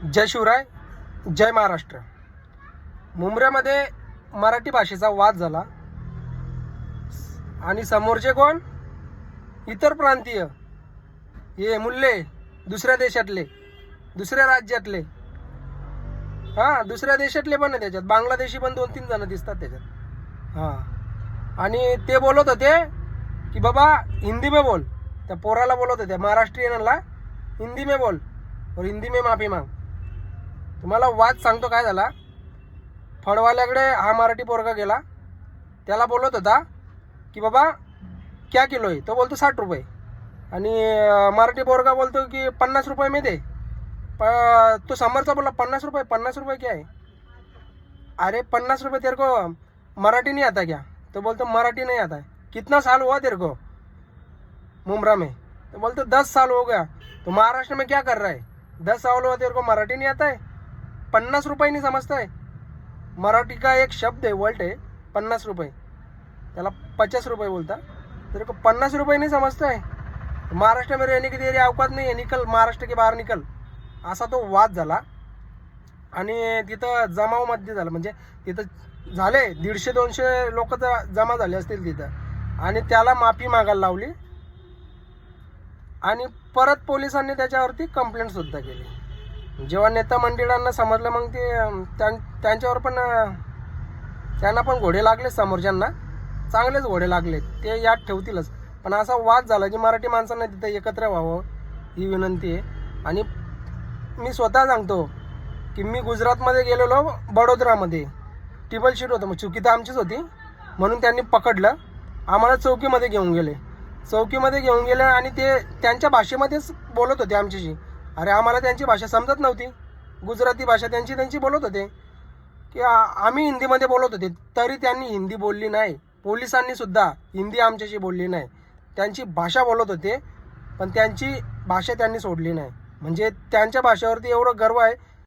जय शिवराय, जय महाराष्ट्र। मुंब्र्यामध्ये मराठी भाषेचा वाद झाला आणि समोरचे कोण? इतर प्रांतीय, हे मुल्ले, दुसऱ्या देशातले, दुसऱ्या राज्यातले, दुसऱ्या देशातले पण आहे त्याच्यात, बांगलादेशी पण 2-3 जण दिसतात त्याच्यात। आणि ते बोलत होते की बाबा हिंदी में बोल, त्या पोराला बोलत होते महाराष्ट्रीयनला, हिंदी में बोल और हिंदी में माफी मांग। तुम्हाला वाद सांगतो काय झाला। फळवाल्याकडे हा मराठी पोरगा गेला, त्याला बोलत होता की बाबा क्या किलो आहे, तो बोलतो 60 रुपये, आणि मराठी पोरगा बोलतो की 50 रुपये में दे। तो समोरचा बोला 50 रुपये, 50 रुपये क्या है? अरे 50 रुपये तेरे को मराठी नहीं आता क्या? तो बोलतो मराठी नहीं आता है। कितना साल हुआ तेरे को मुंब्रा में? तो बोलते 10 साल हो गया। तो महाराष्ट्र में क्या कर रहा है? 10 साल हुआ तेरे को मराठी नहीं आता है, 50 रुपये नहीं समझता है? मराठी का एक शब्द है, वर्ड है 50 रुपये, त्याला 50 रुपये बोलता, तेरे को 50 रुपये नहीं समझता है? महाराष्ट्र में रहने की तेरी औकात नहीं है, निकल महाराष्ट्र के बाहेर निकल। असा तो वाद झाला आणि तिथं जमाव मध्ये झाला, म्हणजे तिथं झाले 150-200 लोक जमा झाले असतील तिथं, आणि त्याला माफी मागायला लावली आणि परत पोलिसांनी त्याच्यावरती कंप्लेंट सुद्धा केली। जेव्हा नेता मंडळांना समजलं, मग ते त्यांच्यावर पण, त्यांना पण घोडे लागले, समोरच्यांना चांगलेच घोडे लागले, ते याद ठेवतीलच। पण असा वाद झाला की मराठी माणसांना तिथं एकत्र व्हावं ही विनंती आहे। आणि मी स्वतः सांगतो की मी गुजरातमध्ये गेलेलो, बडोदरामध्ये टेबल शीट होतं, मग चुकी तर आमचीच होती, म्हणून त्यांनी पकडलं, आम्हाला चौकीमध्ये घेऊन गेले आणि ते त्यांच्या भाषेमध्येच बोलत होते आमच्याशी। अरे आम्हाला त्यांची भाषा समजत नव्हती, गुजराती भाषा त्यांची बोलत होते की आम्ही हिंदीमध्ये बोलत होते, तरी त्यांनी हिंदी बोलली नाही, पोलिसांनी सुद्धा हिंदी आमच्याशी बोलली नाही, त्यांची भाषा बोलत होते, पण त्यांची भाषा त्यांनी सोडली नाही। म्हणजे त्यांच्या भाषेवरती एवढं गर्व आहे